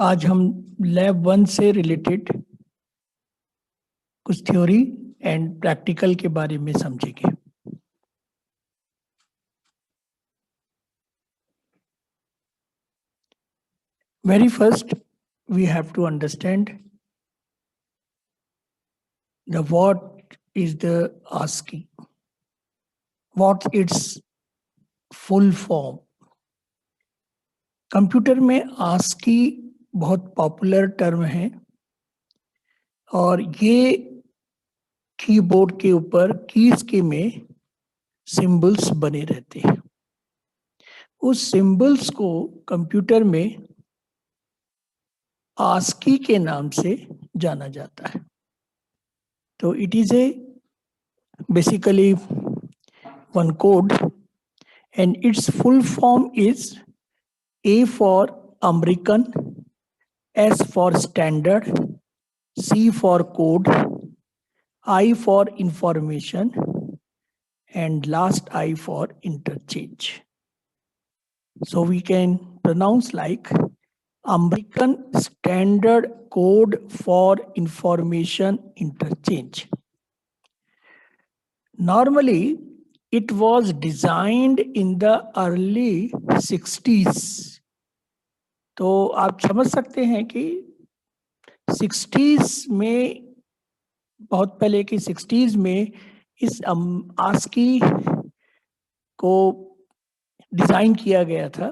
आज हम लैब 1 से रिलेटेड कुछ थ्योरी एंड प्रैक्टिकल के बारे में समझेंगे। Very first we have to understand the what is the ASCII, what it's full form. Computer में ASCII बहुत पॉपुलर टर्म है और ये कीबोर्ड के ऊपर कीज के में सिंबल्स बने रहते हैं। उस सिंबल्स को कंप्यूटर में ASCII के नाम से जाना जाता है। तो it is A basically one code and its full form is A for American, S for standard, C for code, I for information, and last I for interchange. So we can pronounce like American Standard Code for Information Interchange. Normally, it was designed in the early 60s. तो आप समझ सकते हैं कि 60s में, बहुत पहले की 60s में इस ASCII को डिजाइन किया गया था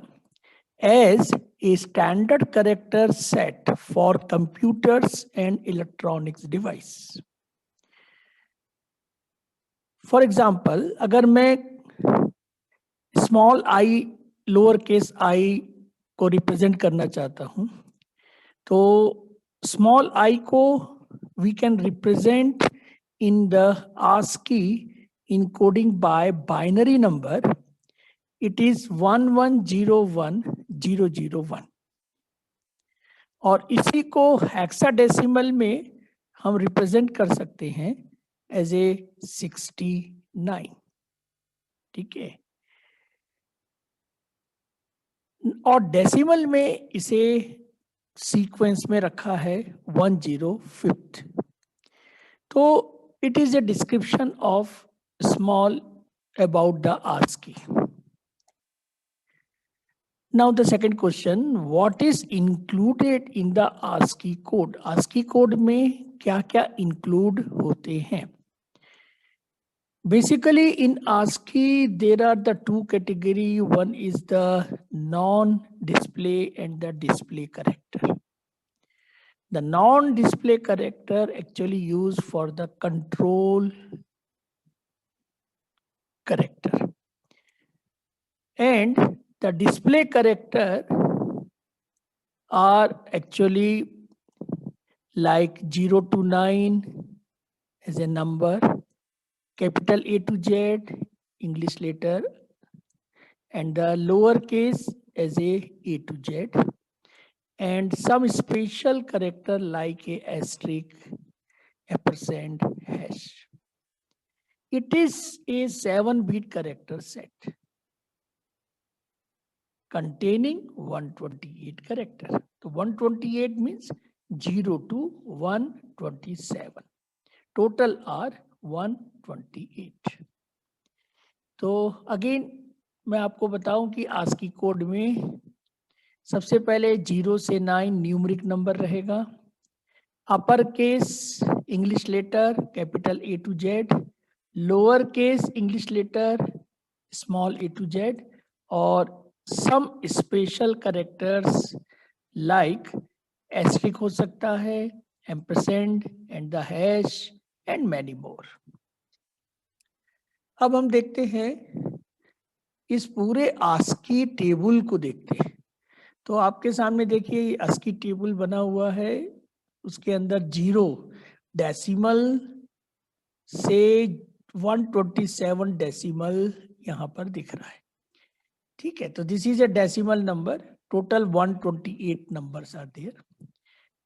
as a standard character set for computers and electronics device. For example, अगर मैं small I, lower case I को रिप्रेजेंट करना चाहता हूं, तो स्मॉल आई को we can represent in the ASCII encoding by binary number. It is 1101001 और इसी को हेक्साडेसिमल में हम रिप्रेजेंट कर सकते हैं एज ए 69। ठीक है, और डेसिमल में इसे सीक्वेंस में रखा है 105th। तो it is a description of small about the ASCII। Now the second question, what is included in the ASCII code? ASCII code में क्या क्या include होते हैं? Basically in ASCII there are the two category. One is the non-display and the display character. The non-display character actually used for the control character, and the display character are actually like 0 to 9 as a number, capital A to Z English letter, and the lower case as a to Z, and some special character like a asterisk, ampersand, hash. It is a 7-bit character set containing 128 character. So 128 means 0 to 127. Total are 128. तो again मैं आपको बताऊं कि ASCII code में सबसे पहले 0 से 9 numeric number रहेगा, upper case English letter capital A to Z, lower case English letter small a to Z, और some special characters like asterisk हो सकता है, ampersand and the hash and many more. अब हम देखते हैं इस पूरे ASCII टेबल को देखते हैं। तो आपके सामने देखिए ASCII टेबल बना हुआ है, उसके अंदर 0 डेसिमल से 127 डेसिमल यहाँ पर दिख रहा है। ठीक है, तो this is a decimal number, total 128 numbers are there.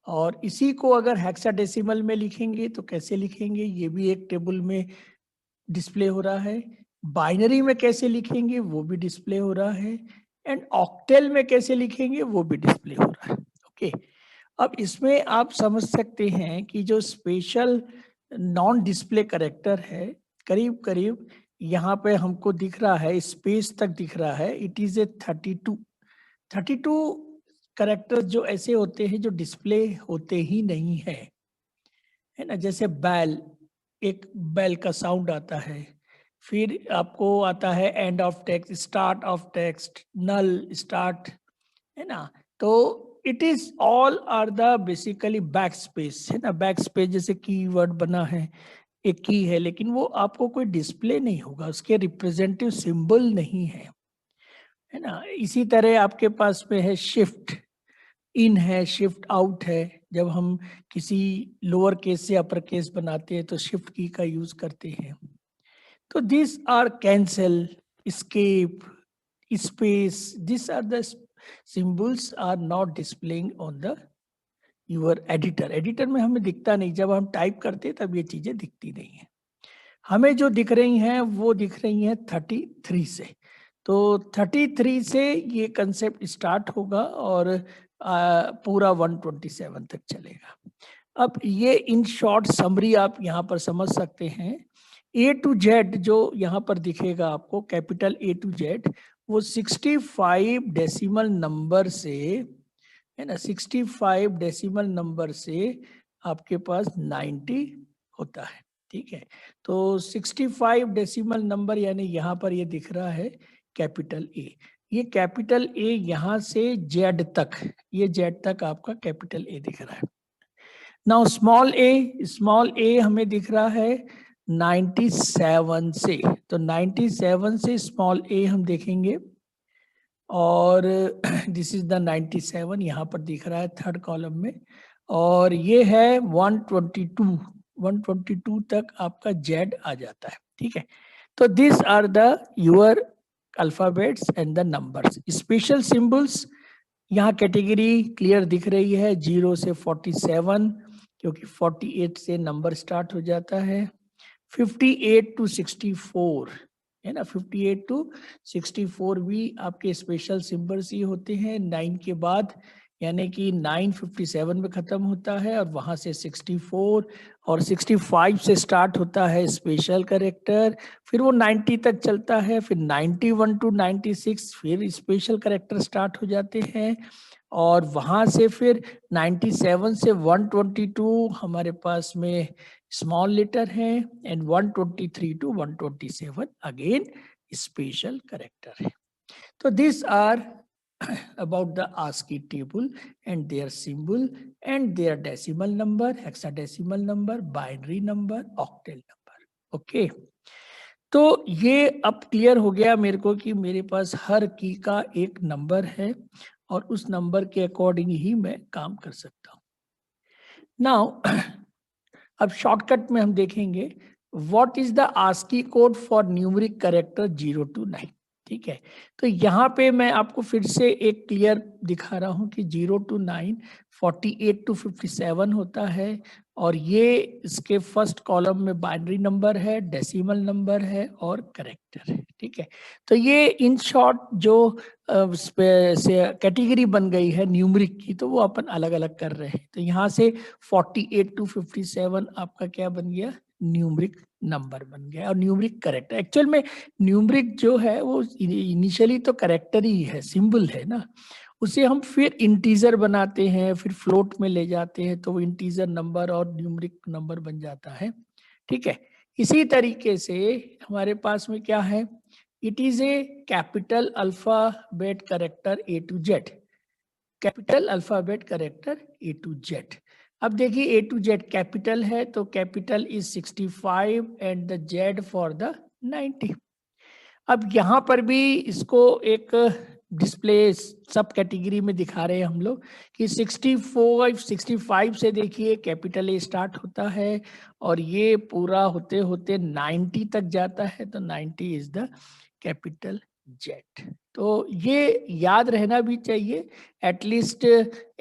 और इसी को अगर हेक्साडेसिमल में लिखेंगे तो कैसे लिखेंगे, ये भी एक टेबल में डिस्प्ले हो रहा है। बाइनरी में कैसे लिखेंगे वो भी डिस्प्ले हो रहा है, एंड ऑक्टेल में कैसे लिखेंगे वो भी डिस्प्ले हो रहा है। ओके, अब इसमें आप समझ सकते हैं कि जो स्पेशल नॉन डिस्प्ले करेक्टर है, करीब करीब यहाँ पे हमको दिख रहा है, स्पेस तक दिख रहा है, इट इज ए 32 करेक्टर्स जो ऐसे होते हैं जो डिस्प्ले होते ही नहीं है ना। जैसे बैल, एक बैल का साउंड आता है, फिर आपको आता है end of text, start of text, null, start, है ना। तो it is all are the basically back space, है ना। बैक स्पेस जैसे कीवर्ड बना है, एक की है, लेकिन वो आपको कोई डिस्प्ले नहीं होगा, उसके रिप्रेजेंटेटिव सिंबल नहीं है ना। इसी तरह आपके पास में है शिफ्ट इन है, शिफ्ट आउट है। जब हम किसी लोअर केस से अपर केस बनाते हैं तो शिफ्ट की का यूज करते हैं। तो this are cancel, escape, space, these are the symbols are not displaying on the your editor में हमें दिखता नहीं, जब हम टाइप करते हैं तब ये चीजें दिखती नहीं है। हमें जो दिख रही हैं वो दिख रही हैं 33 से। तो 33 से ये कंसेप्ट स्टार्ट होगा और पूरा 127 तक चलेगा। अब ये इन शॉर्ट समरी आप यहाँ पर समझ सकते हैं। A to Z जो यहाँ पर दिखेगा आपको, कैपिटल A to Z, वो 65 डेसिमल नंबर से, है ना, 65 डेसिमल नंबर से आपके पास 90 होता है। ठीक है, तो 65 डेसिमल नंबर यानी यहाँ पर ये दिख रहा है कैपिटल A। ये कैपिटल A यहाँ से Z तक, ये Z तक आपका कैपिटल A दिख रहा है। नाउ स्मॉल a हमें दिख रहा है 97 से, तो 97 से स्मॉल a हम देखेंगे और दिस इज द 97, यहाँ पर दिख रहा है थर्ड कॉलम में। और ये है 122 तक आपका Z आ जाता है। ठीक है, तो this are the your alphabets and the numbers. Special symbols, यहाँ कैटेगरी क्लियर दिख रही है 0 से 47, क्योंकि 48 से नंबर स्टार्ट हो जाता है। 58 to 64, है ना, 58 to 64 भी आपके स्पेशल सिंबल्स ही होते हैं 9 के बाद, यानी कि 957 में खत्म होता है और वहां से 64 और 65 से स्टार्ट होता है स्पेशल करेक्टर, फिर वो 90 तक चलता है, फिर 91 to 96 फिर स्पेशल करेक्टर स्टार्ट हो जाते हैं, और वहां से फिर 97 से 122 हमारे पास में स्मॉल लेटर है, and 123 to 127 again special character है। तो this are about the ASCII table and their symbol and their decimal number, hexadecimal number, binary number, octal number. Okay, तो ये अब क्लियर हो गया मेरे को कि मेरे पास हर की का एक नंबर है और उस नंबर के अकॉर्डिंग ही मैं काम कर सकता हूँ। नाउ अब शॉर्टकट में हम देखेंगे what is the ASCII code for numeric character 0 to 9। ठीक है, तो यहाँ पे मैं आपको फिर से एक क्लियर दिखा रहा हूँ कि 0 to 9 48 to 57 होता है, और ये इसके फर्स्ट कॉलम में बाइनरी नंबर है, डेसिमल नंबर है और करेक्टर है। ठीक है, तो ये इन शॉर्ट जो कैटेगरी बन गई है न्यूमेरिक की, तो वो अपन अलग अलग कर रहे हैं। तो यहाँ से 48 to 57 आपका क्या बन गया, न्यूमेरिक नंबर बन गया और न्यूमेरिक करेक्टर। एक्चुअल में न्यूमेरिक जो है वो इनिशियली तो करेक्टर ही है, सिंबल है ना, उसे हम फिर इंटीजर बनाते हैं, फिर फ्लोट में ले जाते हैं, तो वो इंटीजर नंबर और न्यूमेरिक नंबर बन जाता है। ठीक है, इसी तरीके से हमारे पास में क्या है, it is A capital alphabet character A to Z, capital alphabet character A to Z। अब देखिए A to Z कैपिटल है, तो capital is 65 and the Z for the 90। अब यहाँ पर भी इसको एक डिस्प्ले सब कैटेगरी में दिखा रहे हैं हम लोग कि 65 से देखिए कैपिटल A स्टार्ट होता है और ये पूरा होते होते 90 तक जाता है, तो 90 इज द कैपिटल Z। तो ये याद रहना भी चाहिए, एटलीस्ट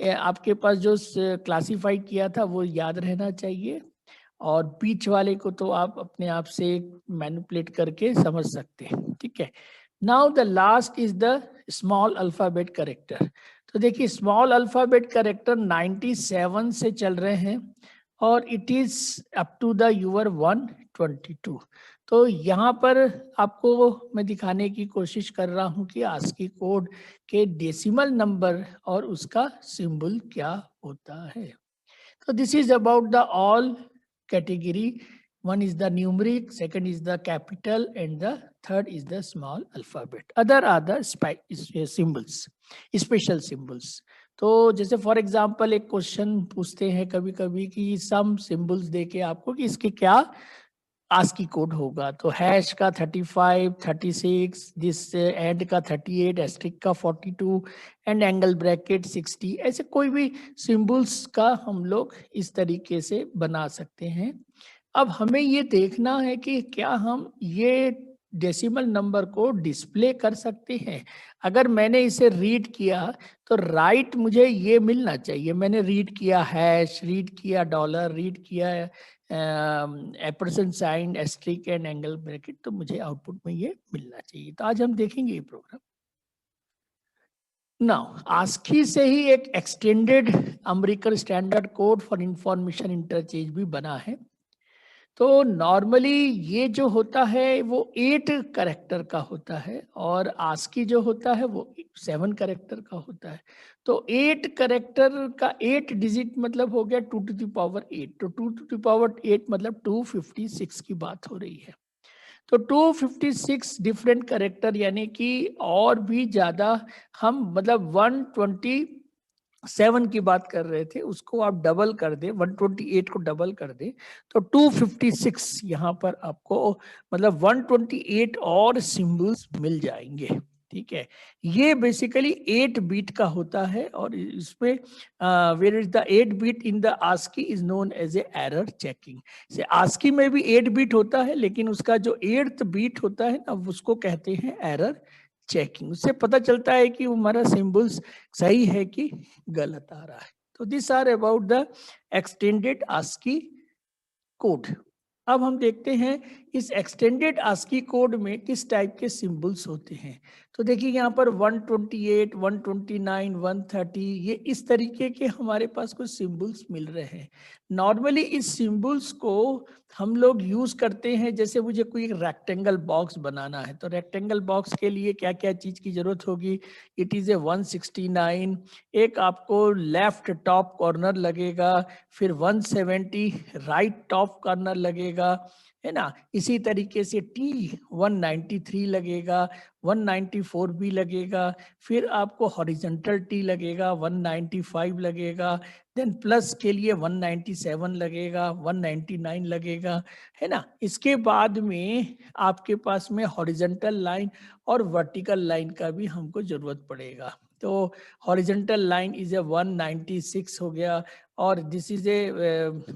आपके पास जो क्लासीफाई किया था वो याद रहना चाहिए, और बीच वाले को तो आप अपने आप से मैनिपुलेट करके समझ सकते हैं। ठीक है, now the last is the small alphabet character. तो देखिए स्मॉल अल्फाबेट कैरेक्टर 97 से चल रहे हैं और it is up to the your 122। तो यहाँ पर आपको मैं दिखाने की कोशिश कर रहा हूँ कि आस्की कोड के डेसिमल नंबर और उसका सिंबल क्या होता है। तो this is about the all category. One is the numeric, second is the capital, and the third is the small alphabet. Other are the symbols, special symbols. तो जैसे for example एक question पूछते हैं कभी कभी कि सम सिंबल्स देके आपको कि इसके क्या आस्की कोड होगा, तो हैश का 35, 36, दिस एंड का 38, एस्ट्रिक का 42 एंड एंगल ब्रैकेट 60, ऐसे कोई भी सिंबल्स का हम लोग इस तरीके से बना सकते हैं। अब हमें ये देखना है कि क्या हम ये डेसिमल नंबर को डिस्प्ले कर सकते हैं। अगर मैंने इसे रीड किया तो राइट मुझे ये मिलना चाहिए। मैंने रीड किया हैश, रीड किया डॉलर, रीड किया ampersand sign, asterisk and angle bracket, तो मुझे आउटपुट में ये मिलना चाहिए। तो आज हम देखेंगे ये प्रोग्राम। नाउ आस्की से ही एक extended American standard code for information interchange भी बना है। तो नॉर्मली ये जो होता है वो 8 कैरेक्टर का होता है और आस्की जो होता है वो 7 कैरेक्टर का होता है। तो 8 कैरेक्टर का 8 डिजिट मतलब हो गया 2 टू द पावर 8। तो 2 टू द पावर 8 मतलब 256 की बात हो रही है। तो 256 डिफरेंट कैरेक्टर यानी कि और भी ज्यादा हम मतलब 127 की बात कर रहे थे, उसको आप डबल कर दे, 128 को डबल कर दे तो 256 यहाँ पर आपको मतलब 128 और सिंबल्स मिल जाएंगे। ठीक है, ये बेसिकली 8 बीट का होता है और इसमें where is the 8 beat in the ASCII is known as A error checking. से आस्की में भी 8 बीट होता है लेकिन उसका जो 8th बीट होता है ना उसको कहते हैं एरर चेकिंग। उससे पता चलता है कि हमारा सिंबल्स सही है कि गलत आ रहा है। तो this are about the extended ASCII code. अब हम देखते हैं इस एक्सटेंडेड आस्की कोड में किस टाइप के सिंबल्स होते हैं। तो देखिए यहाँ पर 128, 129, 130 ये इस तरीके के हमारे पास कुछ सिंबल्स मिल रहे हैं। नॉर्मली इस सिंबल्स को हम लोग यूज करते हैं, जैसे मुझे कोई एक रेक्टेंगल बॉक्स बनाना है तो रेक्टेंगल बॉक्स के लिए क्या क्या चीज की जरूरत होगी। इट इज ए 169, एक आपको लेफ्ट टॉप कॉर्नर लगेगा, फिर 170 राइट टॉप कॉर्नर लगेगा, है ना। इसी तरीके से T193 लगेगा, 194 भी लगेगा, फिर आपको हॉरिजॉन्टल T लगेगा, 195 लगेगा, देन प्लस के लिए 197 लगेगा, 199 लगेगा, है ना। इसके बाद में आपके पास में हॉरिजॉन्टल लाइन और वर्टिकल लाइन का भी हमको जरूरत पड़ेगा। तो हॉरिजॉन्टल लाइन इज ए 196 हो गया और this is A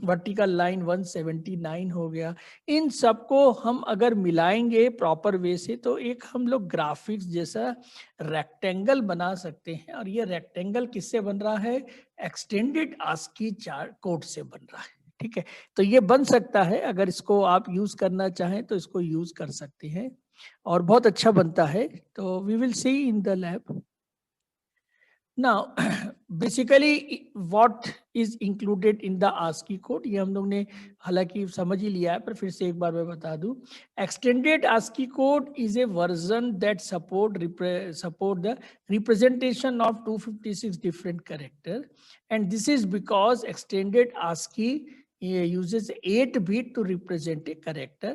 vertical line 179 हो गया। इन सबको हम अगर मिलाएंगे प्रॉपर वे से तो एक हम लोग ग्राफिक्स जैसा रेक्टेंगल बना सकते हैं। और ये रेक्टेंगल किससे बन रहा है? एक्सटेंडेड आस्की चार्ट कोड से बन रहा है। ठीक है, तो ये बन सकता है, अगर इसको आप यूज करना चाहें तो इसको यूज कर सकते हैं और बहुत अच्छा बनता है। तो we will see in the lab. Now, basically what is included in the ASCII code, ये हम लोग ने हालांकि समझ ही लिया है पर फिर से एक बार मैं बता दूं। Extended ASCII code is a version that support the representation of 256 different character, and this is because extended ASCII uses 8 bit to represent a character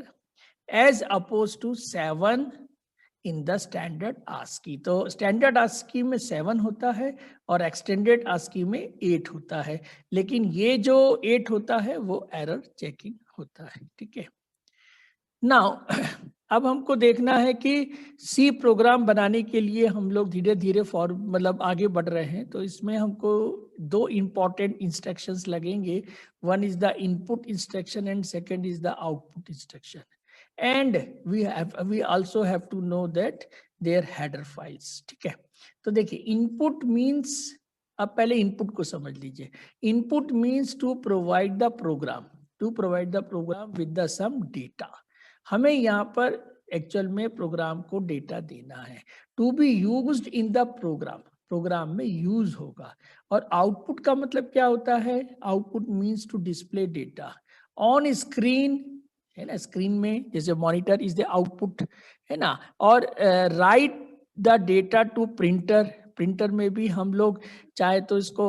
as opposed to 7 in the standard ASCII. तो स्टैंडर्ड ASCII में 7 होता है और extended ASCII में 8 होता है, लेकिन ये जो 8 होता है वो एरर चेकिंग होता है। ठीक है, नाउ अब हमको देखना है कि सी प्रोग्राम बनाने के लिए हम लोग धीरे धीरे मतलब आगे बढ़ रहे हैं। तो इसमें हमको 2 इंपॉर्टेंट इंस्ट्रक्शंस लगेंगे। One is the input instruction and second is the output instruction. And we also have to know that their header files। ठीक है, तो देखिए इनपुट मीन्स, अब पहले इनपुट को समझ लीजिए। Input means to provide the program, to provide the program with the some data. हमें यहाँ पर एक्चुअल में प्रोग्राम को डेटा देना है to be used in the program. Program में यूज होगा। और आउटपुट का मतलब क्या होता है? Output means to display data on screen, है ना, स्क्रीन में जैसे मॉनिटर इज द आउटपुट, है ना। और write the data to printer, printer में भी हम लोग चाहे तो इसको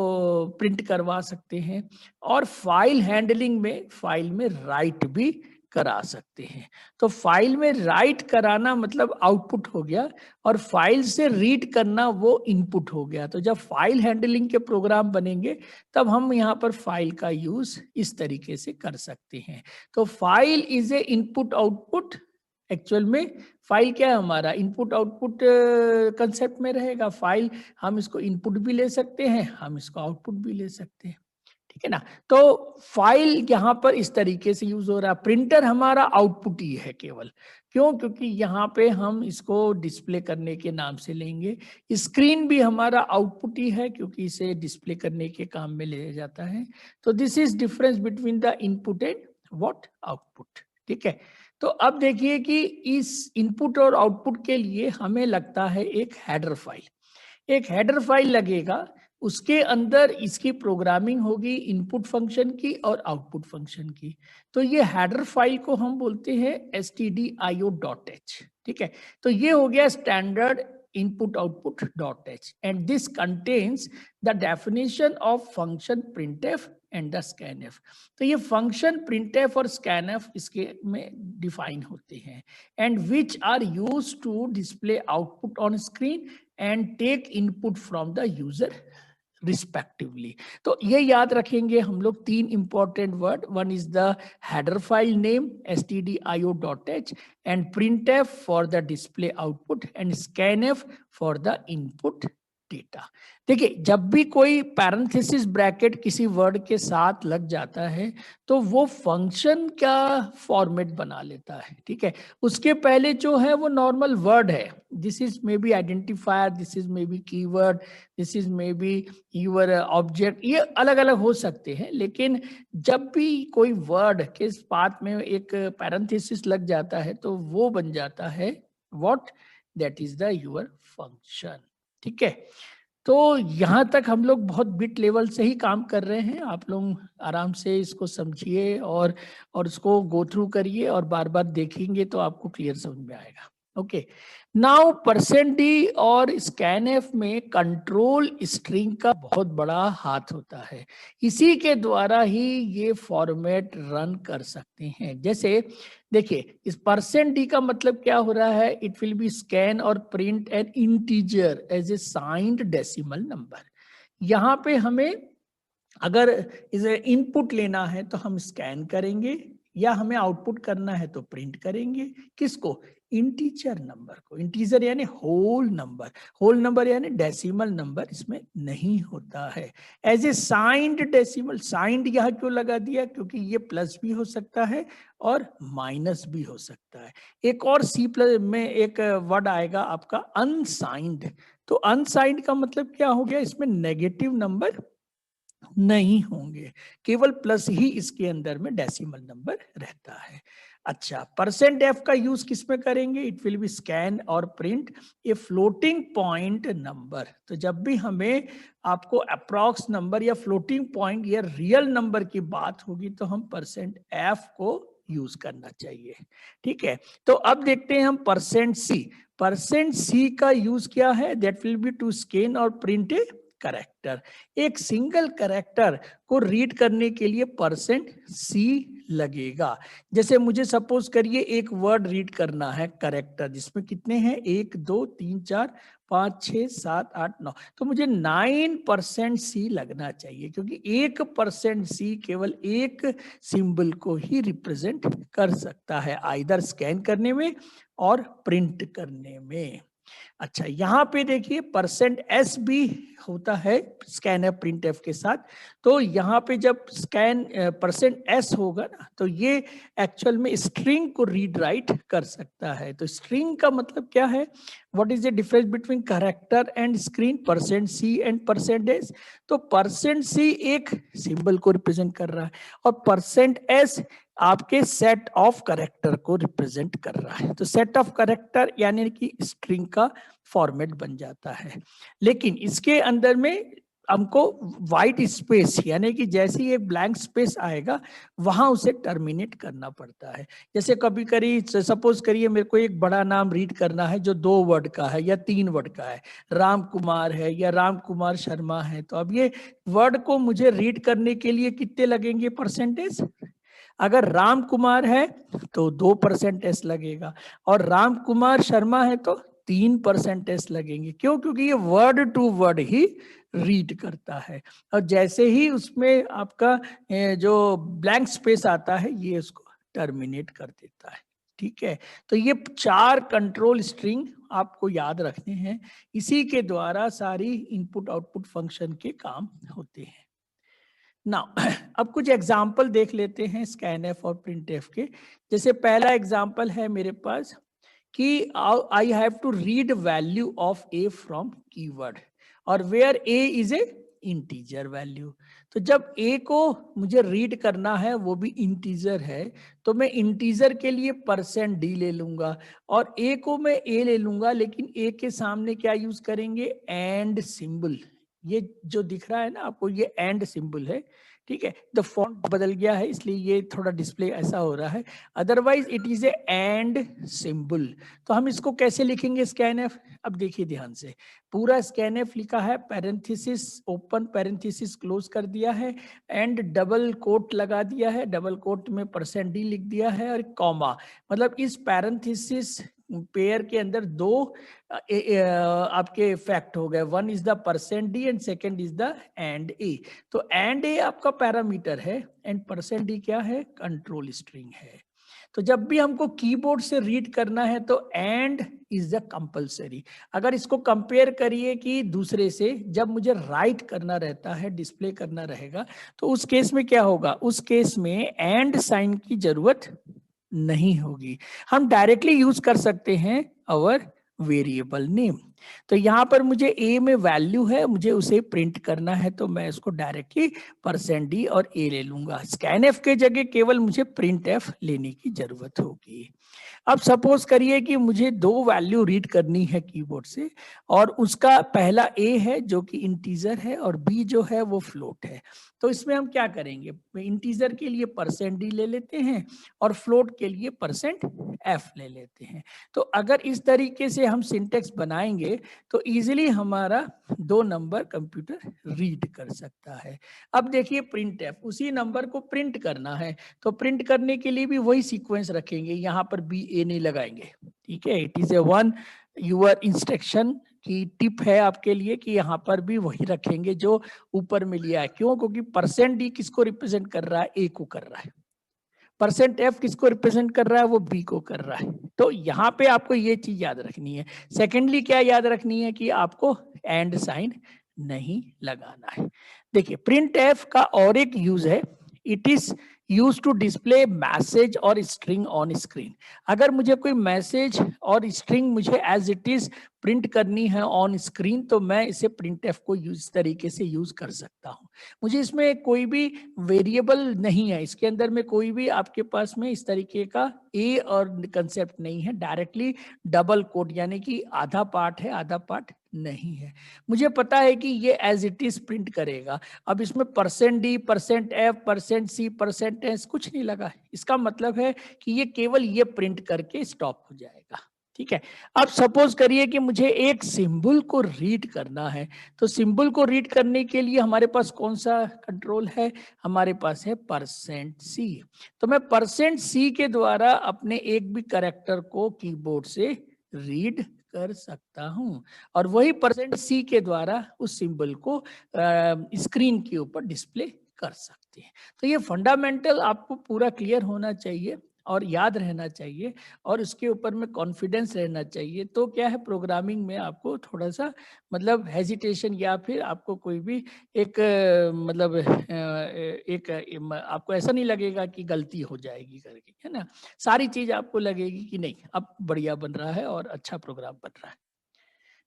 प्रिंट करवा सकते हैं। और फाइल हैंडलिंग में फाइल में राइट भी करा सकते हैं। तो फाइल में राइट कराना मतलब आउटपुट हो गया, और फाइल से रीड करना वो इनपुट हो गया। तो जब फाइल हैंडलिंग के प्रोग्राम बनेंगे तब हम यहाँ पर फाइल का यूज इस तरीके से कर सकते हैं। तो file is a input output. Actual में फाइल क्या है हमारा? इनपुट आउटपुट कंसेप्ट में रहेगा। फाइल हम इसको इनपुट भी ले सकते हैं, हम इसको आउटपुट भी ले सकते हैं, ठीक है ना। तो फाइल यहाँ पर इस तरीके से यूज हो रहा है। प्रिंटर हमारा आउटपुट ही है केवल, क्यों? क्योंकि यहाँ पे हम इसको डिस्प्ले करने के नाम से लेंगे। स्क्रीन भी हमारा आउटपुट ही है, क्योंकि इसे डिस्प्ले करने के काम में लिया जाता है। तो this is difference between the input and what output, ठीक है। तो अब देखिए कि इस इनपुट और आउटपुट के लिए हमें लगता है एक हेडर फाइल। एक हेडर फाइल लगेगा, उसके अंदर इसकी प्रोग्रामिंग होगी इनपुट फंक्शन की और आउटपुट फंक्शन की। तो ये हेडर फाइल को हम बोलते हैं stdio.h, ठीक है। तो ये हो गया standard input output .h, and this contains the definition of function printf and the scanf। तो ये फंक्शन printf और scanf इसके में डिफाइन होते हैं, and which are used to display output on screen and take input from the user respectively. तो ये याद रखेंगे हम लोग तीन important word. One is the header file name stdio.h, and printf for the display output, and scanf for the input data. देखिए, जब भी कोई पैरेंथेसिस ब्रैकेट किसी वर्ड के साथ लग जाता है तो वो फंक्शन का फॉर्मेट बना लेता है, ठीक है। उसके पहले जो है वो नॉर्मल वर्ड है, this is maybe identifier, this is maybe keyword, this is maybe your object, ये अलग अलग हो सकते हैं। लेकिन जब भी कोई वर्ड के बाद में एक पैरेंथेसिस लग जाता है तो वो बन जाता है what, that is the your function, ठीक है। तो यहाँ तक हम लोग बहुत बिट लेवल से ही काम कर रहे हैं। आप लोग आराम से इसको समझिए और उसको गो थ्रू करिए और बार बार देखेंगे तो आपको क्लियर समझ में आएगा। ओके, नाउ %d और scanf में कंट्रोल स्ट्रिंग का बहुत बड़ा हाथ होता है। इसी के द्वारा ही ये फॉर्मेट रन कर सकते हैं। जैसे देखिए, इस %d का मतलब क्या हो रहा है? इट विल बी स्कैन और print an integer as a signed decimal number. यहाँ पे हमें अगर इसे इनपुट लेना है तो हम स्कैन करेंगे, या हमें आउटपुट करना है तो प्रिंट करेंगे। किसको? इंटीजर नंबर को। इंटीजर यानी होल नंबर, होल नंबर यानी डेसिमल नंबर इसमें नहीं होता है। As a signed decimal, signed यहाँ क्यों लगा दिया? क्योंकि ये प्लस भी हो सकता है और माइनस भी हो सकता है। एक और सी प्लस में एक वर्ड आएगा आपका अनसाइंड। तो अनसाइंड का मतलब क्या हो गया? इसमें नेगेटिव नंबर नहीं होंगे, केवल प्लस ही इसके अंदर में डेसिमल नंबर रहता है। अच्छा, %f का यूज किस में करेंगे? इट विल बी स्कैन और print a floating point number. तो जब भी हमें आपको अप्रॉक्स नंबर या फ्लोटिंग पॉइंट या रियल नंबर की बात होगी तो हम %f को यूज करना चाहिए, ठीक है। तो अब देखते हैं हम %c। %c का यूज क्या है? That will be to scan और प्रिंट ए करेक्टर। एक सिंगल करेक्टर को रीड करने के लिए %c लगेगा। जैसे मुझे सपोज करिए एक वर्ड रीड करना है करेक्टर, जिसमें कितने हैं? 1 2 3 4 5 6 7 8 9, तो मुझे 9% लगना चाहिए, क्योंकि 1% केवल एक सिंबल को ही रिप्रेजेंट कर सकता है, आइदर स्कैन करने में और प्रिंट करने में। अच्छा, यहाँ पे देखिए %s भी होता है स्कैन एफ प्रिंट एफ के साथ। तो यहाँ पे जब स्कैन %s होगा ना, तो ये एक्चुअल में स्ट्रिंग को रीड राइट कर सकता है। तो स्ट्रिंग का मतलब क्या है? What is the difference between character and screen? %c and %s। तो %c एक सिंबल को रिप्रेजेंट कर रहा है और %s आपके सेट ऑफ कैरेक्टर को रिप्रेजेंट कर रहा है। तो सेट ऑफ कैरेक्टर यानी कि स्ट्रिंग का फॉर्मेट बन जाता है। लेकिन इसके अंदर में हमको वाइट स्पेस यानी कि जैसे ही एक ब्लैंक स्पेस आएगा वहां उसे टर्मिनेट करना पड़ता है। जैसे कभी कभी सपोज करिए मेरे को एक बड़ा नाम रीड करना है जो 2 वर्ड का है या 3 वर्ड का है, राम कुमार है या राम कुमार शर्मा है। तो अब ये वर्ड को मुझे रीड करने के लिए कितने लगेंगे परसेंटेज? अगर राम कुमार है तो 2% लगेगा और राम कुमार शर्मा है तो 3% लगेंगे। क्यों? क्योंकि ये वर्ड टू वर्ड ही रीड करता है और जैसे ही उसमें आपका जो ब्लैंक स्पेस आता है ये उसको टर्मिनेट कर देता है। ठीक है, तो ये 4 कंट्रोल स्ट्रिंग आपको याद रखने हैं। इसी के द्वारा सारी इनपुट आउटपुट फंक्शन के काम होते हैं। नाउ अब कुछ एग्जाम्पल देख लेते हैं स्कैनएफ और प्रिंटएफ के। जैसे पहला एग्जाम्पल है मेरे पास कि I have to read value of A from keyword और where A is a integer value. तो जब ए को मुझे रीड करना है वो भी इंटीजर है तो मैं इंटीजर के लिए %d ले लूंगा और ए को मैं ए ले लूंगा, लेकिन ए के सामने क्या यूज करेंगे? And symbol. ये जो दिख रहा है ना आपको ये एंड सिंबल है। ठीक है, द फॉन्ट बदल गया है इसलिए ये थोड़ा डिस्प्ले ऐसा हो रहा है, otherwise it is A and symbol. तो हम इसको कैसे लिखेंगे स्कैनएफ? अब देखिए ध्यान से, पूरा स्कैनएफ लिखा है, पैरेंथेसिस ओपन पैरेंथेसिस क्लोज कर दिया है एंड डबल कोट लगा दिया है, डबल कोट में %d लिख दिया है और कॉमा, मतलब इस पैरेंथेसिस पेयर के अंदर 2 आपके फैक्ट हो गए। One is the %d and second is the and A. तो एंड ए आपका पैरामीटर है एंड %d क्या है? कंट्रोल स्ट्रिंग है। तो जब भी हमको कीबोर्ड से रीड करना है तो एंड इज द कंपलसरी। अगर इसको कंपेयर करिए कि दूसरे से, जब मुझे राइट करना रहता है, डिस्प्ले करना रहेगा, तो उस केस में क्या होगा? उस केस में एंड साइन की जरूरत नहीं होगी। हम डायरेक्टली यूज कर सकते हैं अवर वेरिएबल नेम। तो यहाँ पर मुझे ए में वैल्यू है, मुझे उसे प्रिंट करना है तो मैं इसको डायरेक्टली %d और ए ले लूंगा। स्कैनएफ के जगह केवल मुझे प्रिंटएफ लेने की जरूरत होगी। अब सपोज करिए कि मुझे 2 वैल्यू रीड करनी है कीबोर्ड से और उसका पहला ए है जो कि इंटीजर है और बी जो है वो फ्लोट है। तो इसमें हम क्या करेंगे? इंटीजर के लिए %d ले लेते हैं और फ्लोट के लिए %f ले लेते हैं। तो अगर इस तरीके से हम सिंटेक्स बनाएंगे तो इजीली हमारा 2 नंबर कंप्यूटर रीड कर सकता है। अब देखिए प्रिंटएफ, उसी नंबर को प्रिंट करना है तो प्रिंट करने के लिए भी वही सीक्वेंस रखेंगे, यहाँ पर बी ए नहीं लगाएंगे। ठीक है, it is a one your instruction की टिप है आपके लिए कि यहाँ पर भी वही रखेंगे जो ऊपर में लिया है। क्यों? क्योंकि %d किसको रिप्रेजेंट कर रहा है? ए को कर रहा है। %f किसको रिप्रेजेंट कर रहा है? वो बी को कर रहा है। तो यहाँ पे आपको ये चीज याद रखनी है। सेकेंडली क्या याद रखनी है कि आपको एंड साइन नहीं लगाना है। देखिए प्रिंटएफ का और एक यूज है, it is use to display message और स्ट्रिंग ऑन स्क्रीन। अगर मुझे कोई मैसेज और स्ट्रिंग मुझे एज इट इज प्रिंट करनी है ऑन स्क्रीन तो मैं इसे प्रिंटएफ को इस तरीके से यूज कर सकता हूँ। मुझे इसमें कोई भी वेरिएबल नहीं है, इसके अंदर में कोई भी आपके पास में इस तरीके का ए और कंसेप्ट नहीं है। डायरेक्टली डबल कोट यानी कि आधा पार्ट है आधा पार्ट नहीं है। मुझे पता है कि ये एज इट इज प्रिंट करेगा। अब इसमें %d, %f, %c, %s कुछ नहीं लगा है। इसका मतलब है कि ये केवल ये प्रिंट करके स्टॉप हो जाएगा। ठीक है, अब सपोज करिए कि मुझे एक सिंबल को रीड करना है तो सिंबल को रीड करने के लिए हमारे पास कौन सा कंट्रोल है? हमारे पास है %c। तो मैं %c के द्वारा अपने एक भी कैरेक्टर को कीबोर्ड से रीड कर सकता हूं और वही %c के द्वारा उस सिंबल को स्क्रीन के ऊपर डिस्प्ले कर सकते हैं। तो ये फंडामेंटल आपको पूरा क्लियर होना चाहिए और याद रहना चाहिए और उसके ऊपर में कॉन्फिडेंस रहना चाहिए। तो क्या है, प्रोग्रामिंग में आपको थोड़ा सा मतलब हेजिटेशन या फिर आपको कोई भी एक मतलब एक आपको ऐसा नहीं लगेगा कि गलती हो जाएगी करके, है ना। सारी चीज आपको लगेगी कि नहीं अब बढ़िया बन रहा है और अच्छा प्रोग्राम बन रहा है।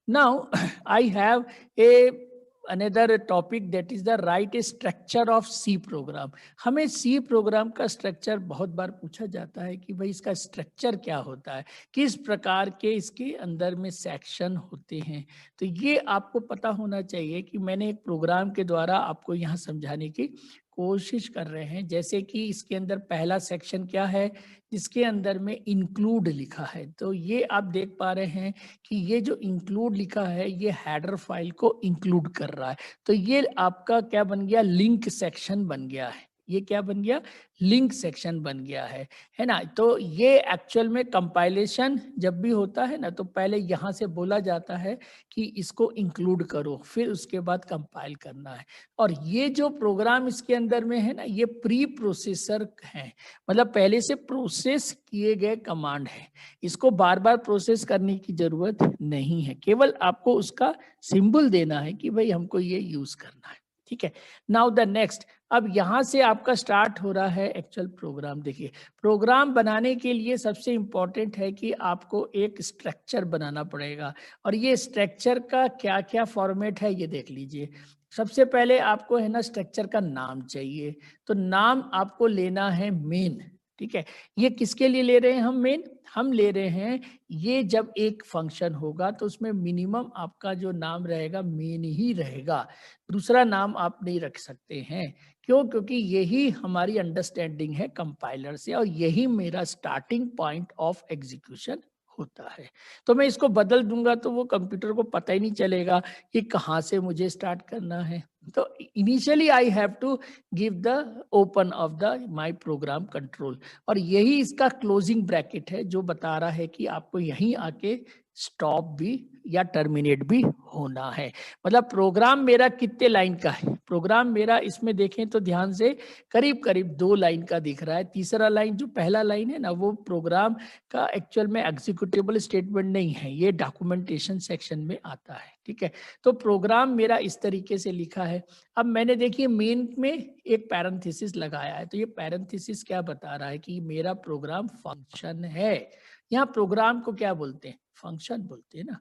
Now I have a another topic that is the right structure of C program. हमें C program का स्ट्रक्चर बहुत बार पूछा जाता है कि भाई इसका स्ट्रक्चर क्या होता है, किस प्रकार के इसके अंदर में सेक्शन होते हैं। तो ये आपको पता होना चाहिए कि मैंने एक प्रोग्राम के द्वारा आपको यहाँ समझाने की कोशिश कर रहे हैं। जैसे कि इसके अंदर पहला सेक्शन क्या है, जिसके अंदर में इंक्लूड लिखा है। तो ये आप देख पा रहे हैं कि ये जो इंक्लूड लिखा है ये हेडर फाइल को इंक्लूड कर रहा है। तो ये आपका क्या बन गया, लिंक सेक्शन बन गया है। ये क्या बन गया, लिंक सेक्शन बन गया है ना। तो ये एक्चुअल में कंपाइलेशन जब भी होता है ना, तो पहले यहाँ से बोला जाता है कि इसको इंक्लूड करो, फिर उसके बाद कंपाइल करना है। और ये जो प्रोग्राम इसके अंदर में है ना, ये प्री प्रोसेसर है, मतलब पहले से प्रोसेस किए गए कमांड है। इसको बार बार प्रोसेस करने की जरूरत नहीं है, केवल आपको उसका सिंबल देना है कि भाई हमको ये यूज करना है। ठीक है, नाउ द नेक्स्ट, अब यहां से आपका स्टार्ट हो रहा है एक्चुअल प्रोग्राम। देखिए, प्रोग्राम बनाने के लिए सबसे इंपॉर्टेंट है कि आपको एक स्ट्रक्चर बनाना पड़ेगा। और ये स्ट्रक्चर का क्या क्या फॉर्मेट है ये देख लीजिए। सबसे पहले आपको है ना स्ट्रक्चर का नाम चाहिए। तो नाम आपको लेना है मेन। ठीक है, ये किसके लिए ले रहे हैं हम मेन, हम ले रहे हैं ये जब एक फंक्शन होगा तो उसमें मिनिमम आपका जो नाम रहेगा मेन ही रहेगा, दूसरा नाम आप नहीं रख सकते हैं। क्यों, क्योंकि यही हमारी अंडरस्टैंडिंग है कंपाइलर से, और यही मेरा स्टार्टिंग पॉइंट ऑफ एग्जीक्यूशन होता है। तो मैं इसको बदल दूंगा तो वो कंप्यूटर को पता ही नहीं चलेगा कि कहाँ से मुझे स्टार्ट करना है। तो initially I have to give the open of the my program control, और यही इसका क्लोजिंग ब्रैकेट है जो बता रहा है कि आपको यहीं आके स्टॉप भी या टर्मिनेट भी होना है। मतलब प्रोग्राम मेरा कितने लाइन का है, प्रोग्राम मेरा इसमें देखें तो ध्यान से करीब करीब 2 लाइन का दिख रहा है। तीसरा लाइन जो पहला लाइन है ना, वो प्रोग्राम का एक्चुअल में एग्जीक्यूटेबल स्टेटमेंट नहीं है, ये डॉक्यूमेंटेशन सेक्शन में आता है। ठीक है, तो प्रोग्राम मेरा इस तरीके से लिखा है। अब मैंने देखिए मेन में एक पैरेंथेसिस लगाया है। तो ये पैरेंथेसिस क्या बता रहा है कि मेरा प्रोग्राम फंक्शन है। यहाँ प्रोग्राम को क्या बोलते हैं, फंक्शन बोलते हैं ना।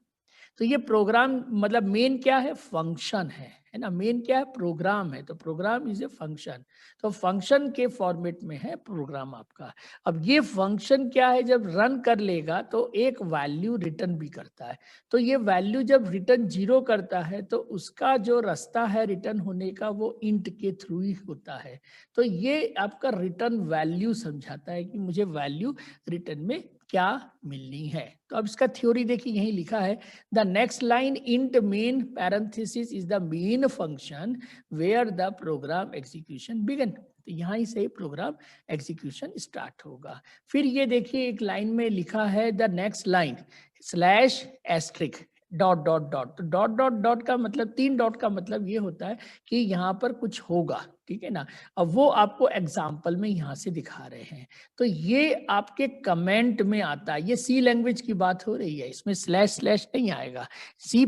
तो ये प्रोग्राम मतलब मेन क्या है, फंक्शन है ना। मेन क्या है, प्रोग्राम है, तो प्रोग्राम इज ए फंक्शन। तो फंक्शन के फॉर्मेट में है प्रोग्राम आपका। अब ये फंक्शन क्या है, जब रन कर लेगा तो एक वैल्यू रिटर्न भी करता है। तो ये वैल्यू जब रिटर्न 0 करता है तो उसका जो रास्ता है रिटर्न होने का वो इंट के थ्रू ही होता है। तो ये आपका रिटर्न वैल्यू समझाता है कि मुझे वैल्यू रिटर्न में क्या मिलनी है। तो अब इसका थ्योरी देखिए, यही लिखा है, the next line int main parenthesis is the main function where the program execution begin। तो यहाँ ही से प्रोग्राम एग्जीक्यूशन स्टार्ट होगा। फिर ये देखिए एक लाइन में लिखा है the next line slash asterisk dot dot dot. तो डॉट डॉट डॉट का मतलब 3 डॉट का मतलब ये होता है कि यहाँ पर कुछ होगा। ठीक है ना, अब वो आपको एग्जाम्पल में यहाँ से दिखा रहे हैं। तो ये आपके कमेंट में आता है। ये सी लैंग्वेज की बात हो रही है, इसमें स्लैश स्लैश नहीं आएगा, C++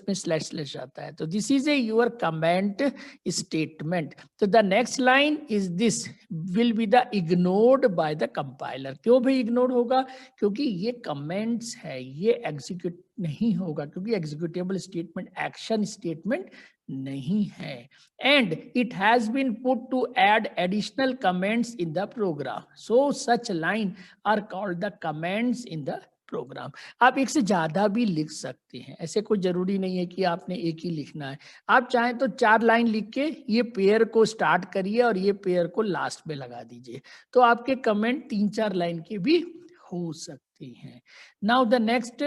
में स्लैश स्लैश आता है। तो this is a your comment statement. तो the next line is this will be the ignored by the compiler. क्यों भी इग्नोर होगा, क्योंकि ये कमेंट्स है, ये एग्जीक्यूट नहीं होगा, क्योंकि एग्जीक्यूटेबल स्टेटमेंट एक्शन स्टेटमेंट नहीं है। And it has been put to add additional comments in the program, so such line are called the comments in the program. आप एक से ज्यादा भी लिख सकते हैं, ऐसे कोई जरूरी नहीं है कि आपने एक ही लिखना है। आप चाहें तो 4 लाइन लिख के ये पेयर को स्टार्ट करिए और ये पेयर को लास्ट में लगा दीजिए, तो आपके कमेंट 3-4 लाइन के भी हो सकते हैं। नाउ द नेक्स्ट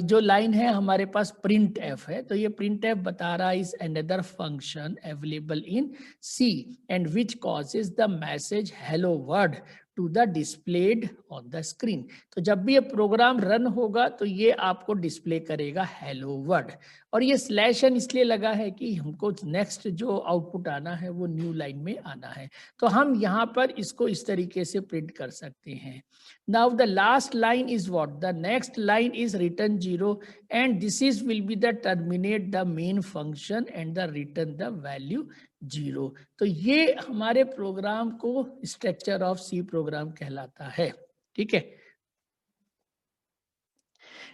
जो लाइन है हमारे पास प्रिंट एफ है। तो ये प्रिंट एफ बता रहा है is another function available in C and which causes the message hello word to the displayed on the screen. तो जब भी ये प्रोग्राम रन होगा तो ये आपको डिस्प्ले करेगा हेलो वर्ड। और ये स्लैश एन इसलिए लगा है कि हमको नेक्स्ट जो आउटपुट आना है वो न्यू लाइन में आना है। तो हम यहाँ पर इसको इस तरीके से प्रिंट कर सकते हैं। Now the last line is what, the next line is return 0 and this is will be the terminate the main function and the return the value 0। तो ये हमारे प्रोग्राम को स्ट्रक्चर ऑफ सी प्रोग्राम कहलाता है। ठीक है,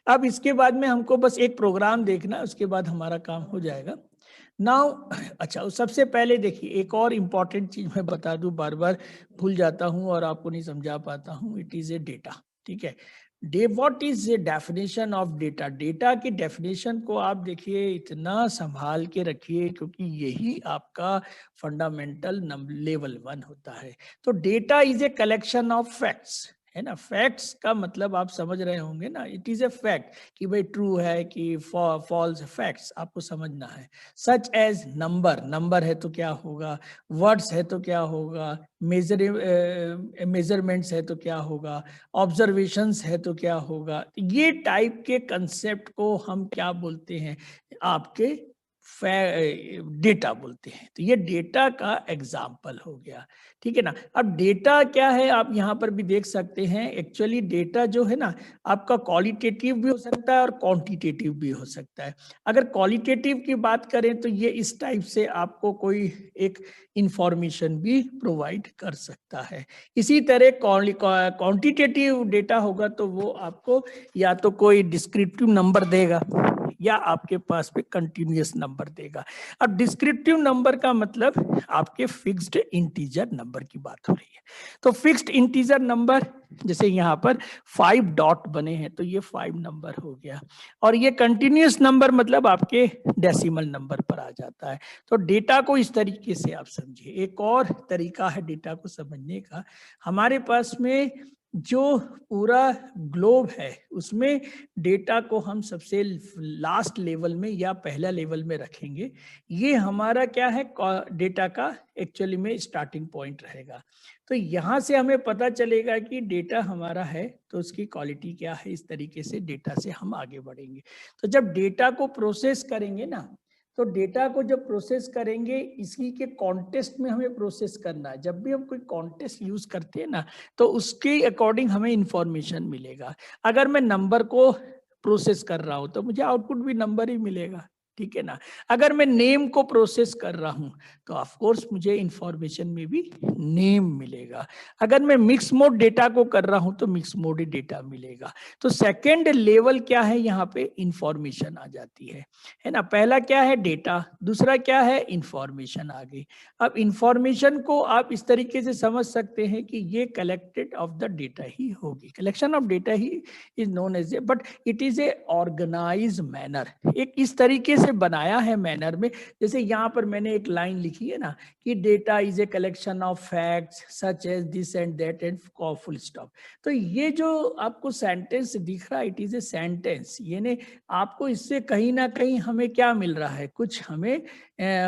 अब इसके बाद में हमको बस एक प्रोग्राम देखना है, उसके बाद हमारा काम हो जाएगा। नाउ अच्छा, सबसे पहले देखिए एक और इम्पॉर्टेंट चीज मैं बता दूं, बार बार भूल जाता हूं और आपको नहीं समझा पाता हूं। इट इज ए डेटा, ठीक है। What is a definition of data? Data की डेफिनेशन को आप देखिए इतना संभाल के रखिए, क्योंकि यही आपका फंडामेंटल लेवल 1 होता है। तो data is a collection of facts, है ना। फैक्ट्स का मतलब आप समझ रहे होंगे ना, इट इज ए फैक्ट कि भाई ट्रू है कि फॉल्स, फैक्ट्स आपको समझना है। सच एज नंबर, नंबर है तो क्या होगा, वर्ड्स है तो क्या होगा, मेजरमेंट्स है तो क्या होगा, ऑब्जर्वेशंस है तो क्या होगा। ये टाइप के कंसेप्ट को हम क्या बोलते हैं, आपके डेटा बोलते हैं। तो ये डेटा का एग्जाम्पल हो गया, ठीक है ना। अब डेटा क्या है आप यहाँ पर भी देख सकते हैं। एक्चुअली डेटा जो है ना, आपका क्वालिटेटिव भी हो सकता है और क्वांटिटेटिव भी हो सकता है। अगर क्वालिटेटिव की बात करें तो ये इस टाइप से आपको कोई एक इंफॉर्मेशन भी प्रोवाइड कर सकता है। इसी तरह क्वांटिटेटिव डेटा होगा तो वो आपको या तो कोई डिस्क्रिप्टिव नंबर देगा या आपके पास में कंटिन्यूअस नंबर देगा। अब डिस्क्रिप्टिव नंबर का मतलब आपके फिक्स्ड इंटीजर नंबर की बात हो रही है। तो फिक्स्ड इंटीजर नंबर, जैसे यहाँ पर 5 डॉट बने हैं तो ये 5 नंबर हो गया। और ये कंटिन्यूअस नंबर मतलब आपके डेसिमल नंबर पर आ जाता है। तो डेटा को इस तरीके से आप समझिए। एक और तरीका है डेटा को समझने का, हमारे पास में जो पूरा ग्लोब है उसमें डेटा को हम सबसे लास्ट लेवल में या पहला लेवल में रखेंगे। ये हमारा क्या है, डेटा का एक्चुअली में स्टार्टिंग पॉइंट रहेगा। तो यहाँ से हमें पता चलेगा कि डेटा हमारा है तो उसकी क्वालिटी क्या है। इस तरीके से डेटा से हम आगे बढ़ेंगे। तो जब डेटा को प्रोसेस करेंगे ना, तो डेटा को जब प्रोसेस करेंगे, इसी के कॉन्टेक्स्ट में हमें प्रोसेस करना है। जब भी हम कोई कॉन्टेक्स्ट यूज करते हैं ना, तो उसके अकॉर्डिंग हमें इंफॉर्मेशन मिलेगा। अगर मैं नंबर को प्रोसेस कर रहा हूं तो मुझे आउटपुट भी नंबर ही मिलेगा, ठीक है ना। अगर मैं नेम को प्रोसेस कर रहा हूं तो ऑफ कोर्स मुझे इंफॉर्मेशन में भी नेम मिलेगा। अगर मैं मिक्स मोड डेटा को कर रहा हूं तो मिक्स मोड डेटा मिलेगा। तो सेकंड लेवल क्या है, यहाँ पे इंफॉर्मेशन आ जाती है ना। पहला क्या है, डेटा, दूसरा क्या है, इंफॉर्मेशन आ गई। अब इंफॉर्मेशन को आप इस तरीके से समझ सकते हैं कि ये कलेक्टेड ऑफ द डेटा ही होगी, कलेक्शन ऑफ डेटा ही is known as a, but it is a organise manner. एक इस तरीके से बनाया है मैनर में, जैसे यहाँ पर मैंने एक लाइन लिखी है ना कि data is a collection of facts such as this and that and full stop. तो ये जो आपको सेंटेंस दिख रहा है, इट इज ए सेंटेंस, यानी आपको इससे कहीं ना कहीं हमें क्या मिल रहा है, कुछ हमें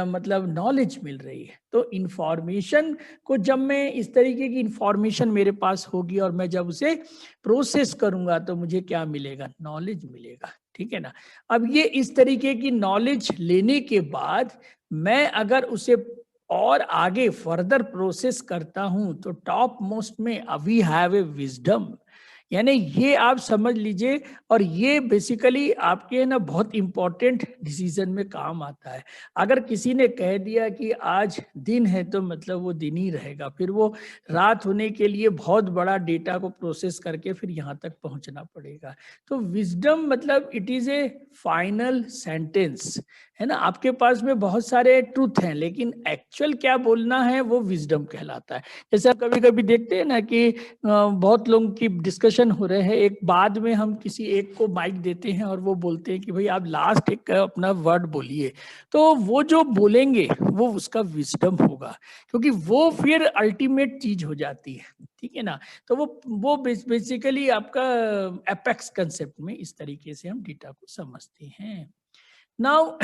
मतलब नॉलेज मिल रही है। तो इंफॉर्मेशन को जब मैं इस तरीके की इंफॉर्मेशन मेरे पास होगी और मैं जब उसे प्रोसेस करूंगा तो मुझे क्या मिलेगा, नॉलेज मिलेगा, ठीक है ना। अब ये इस तरीके की नॉलेज लेने के बाद मैं अगर उसे और आगे फर्दर प्रोसेस करता हूं तो टॉप मोस्ट में वी हैव ए विजडम, यानी ये आप समझ लीजिए। और ये बेसिकली आपके ना बहुत इंपॉर्टेंट डिसीजन में काम आता है। अगर किसी ने कह दिया कि आज दिन है तो मतलब वो दिन ही रहेगा, फिर वो रात होने के लिए बहुत बड़ा डेटा को प्रोसेस करके फिर यहाँ तक पहुंचना पड़ेगा। तो विजडम मतलब it is A final sentence, है ना। आपके पास में बहुत सारे ट्रूथ हैं लेकिन एक्चुअल क्या बोलना है वो विजडम कहलाता है। जैसे आप कभी कभी देखते हैं ना कि बहुत लोगों की डिस्कशन हो रहे हैं, एक बाद में हम किसी एक को माइक देते हैं और वो बोलते हैं कि भाई आप लास्ट एक अपना वर्ड बोलिए, तो वो जो बोलेंगे वो उसका विजडम होगा, क्योंकि वो फिर अल्टीमेट चीज हो जाती है, ठीक है ना। तो वो बेसिकली आपका एपेक्स कंसेप्ट में इस तरीके से हम डेटा को समझते हैं। नाउ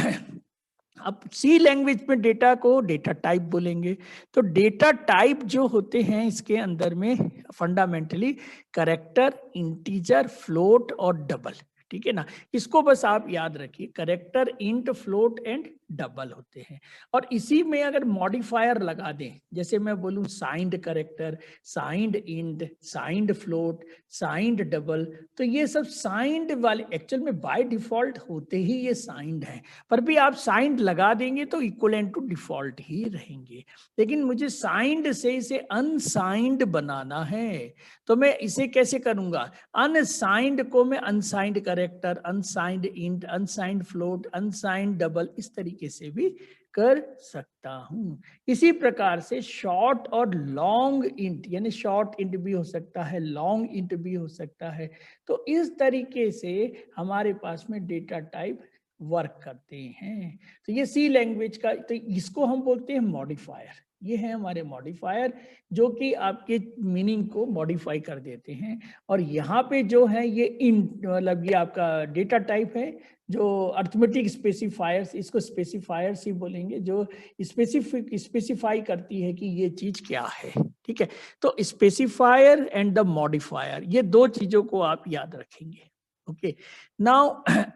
अब सी लैंग्वेज में डेटा को डेटा टाइप बोलेंगे। तो डेटा टाइप जो होते हैं इसके अंदर में फंडामेंटली करेक्टर, इंटीजर, फ्लोट और डबल, ठीक है ना। इसको बस आप याद रखिए, character, int, float and double होते हैं। और इसी में अगर मॉडिफायर लगा दें, जैसे मैं बोलूं signed character, signed int, signed float, signed double, तो ये सब साइंड वाले एक्चुअल में बाय डिफॉल्ट होते ही ये साइंड हैं, पर भी आप साइंड लगा देंगे तो इक्वलेंट टू डिफॉल्ट ही रहेंगे। लेकिन मुझे साइंड से इसे अनसाइंड बनाना है, तो मैं इसे कैसे करूंगा, अनसाइंड को मैं unsigned character, unsigned int, unsigned float, unsigned double, इस तरीके तरीके से भी कर सकता हूँ। इसी प्रकार से शॉर्ट और लॉन्ग इंट, यानी शॉर्ट इंट भी हो सकता है, लॉन्ग इंट भी हो सकता है। तो इस तरीके से हमारे पास में डेटा टाइप वर्क करते हैं। तो ये सी लैंग्वेज का, तो इसको हम बोलते हैं मॉडिफायर। ये है हमारे मॉडिफायर जो कि आपके मीनिंग को मॉडिफाई कर देते हैं। और यहाँ पे जो है ये मतलब ये आपका डेटा टाइप है जो अर्थमेटिक स्पेसिफायर्स, इसको स्पेसिफायर्स ही बोलेंगे, जो स्पेसिफाई करती है कि ये चीज क्या है। ठीक है, तो स्पेसिफायर एंड द मॉडिफायर, ये दो चीजों को आप याद रखेंगे। ओके, नाउ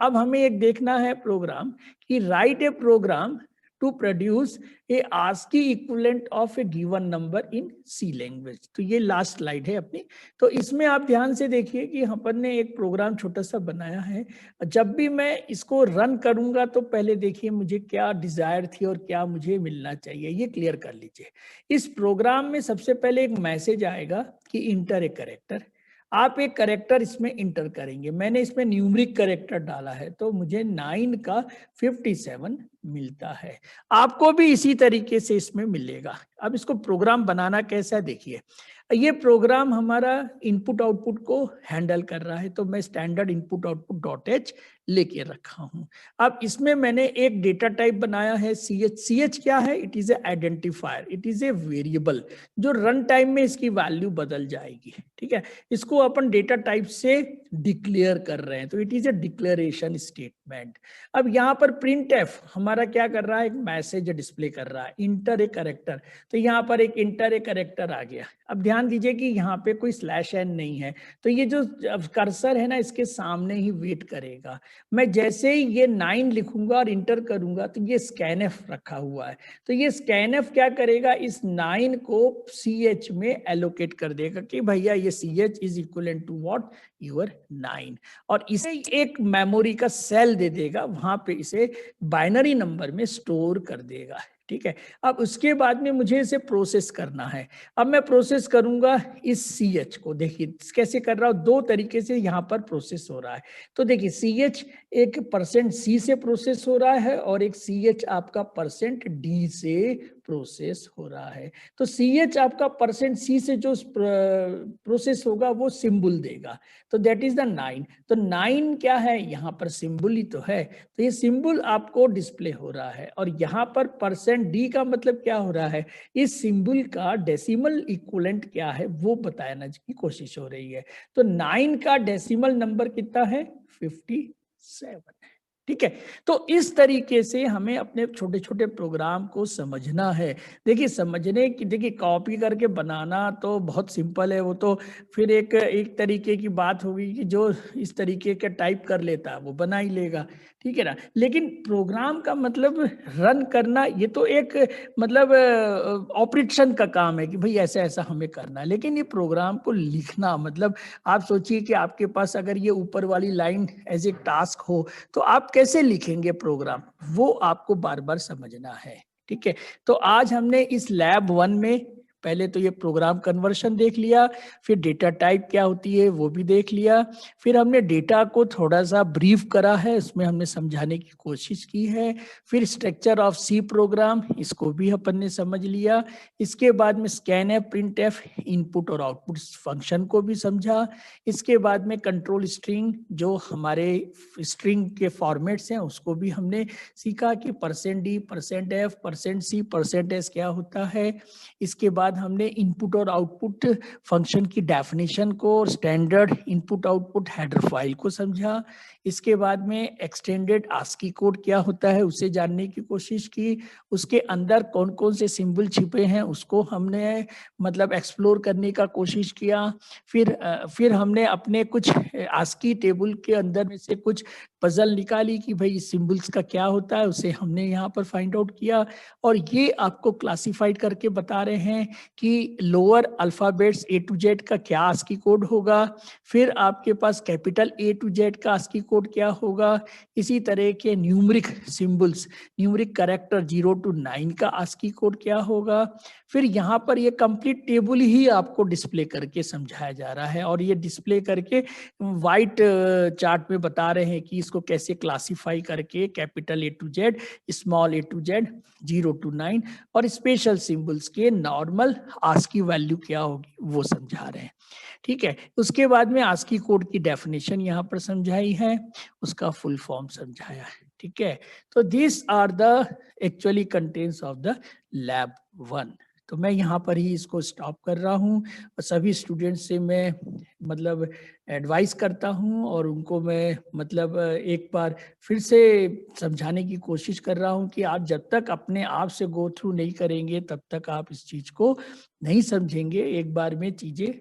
अब हमें एक देखना है प्रोग्राम कि write a program to produce a ASCII equivalent of a given number in C language. तो ये लास्ट स्लाइड है अपनी। तो इसमें आप ध्यान से देखिए कि अपन ने एक प्रोग्राम छोटा सा बनाया है। जब भी मैं इसको रन करूंगा तो पहले देखिए मुझे क्या डिजायर थी और क्या मुझे मिलना चाहिए, ये क्लियर कर लीजिए। इस प्रोग्राम में सबसे पहले एक मैसेज आएगा कि इंटर ए कैरेक्टर। आप एक करेक्टर इसमें इंटर करेंगे। मैंने इसमें न्यूमरिक करेक्टर डाला है तो मुझे 9 का 57 मिलता है। आपको भी इसी तरीके से इसमें मिलेगा। अब इसको प्रोग्राम बनाना कैसा है देखिए। ये प्रोग्राम हमारा इनपुट आउटपुट को हैंडल कर रहा है, तो मैं standard input output dot H लेके रखा हूं। अब इसमें मैंने एक डेटा टाइप बनाया है CH। CH क्या है? It is A identifier, it is a variable जो रन टाइम में इसकी वैल्यू बदल जाएगी। ठीक है, इसको अपन डेटा टाइप से डिक्लेयर कर रहे हैं, तो it is A declaration statement. अब यहाँ पर प्रिंट एफ हमारा क्या कर रहा है? एक मैसेज डिस्प्ले कर रहा है, इंटर ए कैरेक्टर। तो यहाँ पर एक इंटर ए कैरेक्टर आ गया। अब ध्यान दीजिए कि यहाँ पे कोई /n नहीं है, तो ये जो कर्सर है ना इसके सामने ही वेट करेगा। मैं जैसे ही ये 9 लिखूंगा और इंटर करूंगा तो ये स्कैनएफ रखा हुआ है, तो ये स्कैनएफ क्या करेगा? इस 9 को CH में एलोकेट कर देगा कि भैया ये CH is equivalent to what? Your 9। और इसे एक मेमोरी का सेल दे देगा, वहां पे इसे बाइनरी नंबर में स्टोर कर देगा। ठीक है, अब उसके बाद में मुझे इसे प्रोसेस करना है। अब मैं प्रोसेस करूंगा इस CH को। देखिए कैसे कर रहा हूं, दो तरीके से यहाँ पर प्रोसेस हो रहा है। तो देखिए CH एक %C से प्रोसेस हो रहा है और एक CH आपका %D से प्रोसेस हो रहा है। तो CH आपका %C से जो प्रोसेस होगा वो सिंबल देगा, तो दैट इज द 9। तो 9 क्या है? यहाँ पर सिंबल ही तो है, तो ये सिंबल आपको डिस्प्ले हो रहा है। और यहाँ पर %D का मतलब क्या हो रहा है? इस सिंबल का डेसिमल इक्विवेलेंट क्या है वो बताने की कोशिश हो रही है। तो 9 का डेसिमल नंबर कितना है? 57। ठीक है, तो इस तरीके से हमें अपने छोटे छोटे प्रोग्राम को समझना है। देखिए समझने की, देखिए कॉपी करके बनाना तो बहुत सिंपल है, वो तो फिर एक तरीके की बात होगी कि जो इस तरीके का टाइप कर लेता है वो बना ही लेगा। ठीक है ना, लेकिन प्रोग्राम का मतलब रन करना, ये तो एक मतलब ऑपरेशन का काम है कि भाई ऐसा ऐसा हमें करना है। लेकिन ये प्रोग्राम को लिखना, मतलब आप सोचिए कि आपके पास अगर ये ऊपर वाली लाइन एज ए टास्क हो तो आप कैसे लिखेंगे प्रोग्राम, वो आपको बार बार समझना है। ठीक है, तो आज हमने इस लैब 1 में पहले तो ये प्रोग्राम कन्वर्शन देख लिया, फिर डेटा टाइप क्या होती है वो भी देख लिया, फिर हमने डेटा को थोड़ा सा ब्रीफ करा है, इसमें हमने समझाने की कोशिश की है, फिर स्ट्रक्चर ऑफ सी प्रोग्राम इसको भी अपन ने समझ लिया, इसके बाद में स्कैनएफ, प्रिंटएफ इनपुट और आउटपुट फंक्शन को भी समझा, इसके बाद में कंट्रोल स्ट्रिंग जो हमारे स्ट्रिंग के फॉर्मेट्स हैं उसको भी हमने सीखा कि %D, %F, %C, %S क्या होता है। इसके बाद हमने इनपुट और आउटपुट फंक्शन की डेफिनेशन को, standard input output header file को समझा। इसके बाद में एक्सटेंडेड ASCII कोड क्या होता है उसे जानने की कोशिश की, उसके अंदर कौन कौन से सिंबल छिपे हैं उसको हमने मतलब एक्सप्लोर करने का कोशिश किया। फिर हमने अपने कुछ ASCII टेबल के अंदर में से कुछ पजल निकाली कि भाई सिंबल्स का क्या होता है, उसे हमने यहाँ पर फाइंड आउट किया और ये आपको क्लासिफाइड करके बता रहे हैं कि lower alphabets A to Z का क्या ASCII कोड होगा, फिर आपके पास कैपिटल ए टू जेड का ASCII कोड क्या होगा, इसी तरह के numeric symbols, numeric character 0 to 9 का ASCII कोड क्या होगा। फिर यहाँ पर ये कंप्लीट टेबल ही आपको डिस्प्ले करके समझाया जा रहा है, और ये डिस्प्ले करके वाइट चार्ट में बता रहे हैं कि इसको कैसे क्लासिफाई करके capital A to Z, small A to Z, 0 to 9 और स्पेशल सिंबल्स के नॉर्मल ASCII वैल्यू क्या होगी वो समझा रहे हैं। ठीक है, उसके बाद में ASCII कोड की डेफिनेशन यहाँ पर समझाई है, उसका फुल फॉर्म समझाया है। ठीक है, तो this are the actually contents of the lab 1। तो मैं यहाँ पर ही इसको स्टॉप कर रहा हूँ, और सभी स्टूडेंट्स से मैं मतलब एडवाइस करता हूँ, और उनको मैं मतलब एक बार फिर से समझाने की कोशिश कर रहा हूँ कि आप जब तक अपने आप से गो थ्रू नहीं करेंगे तब तक आप इस चीज़ को नहीं समझेंगे। एक बार में चीज़ें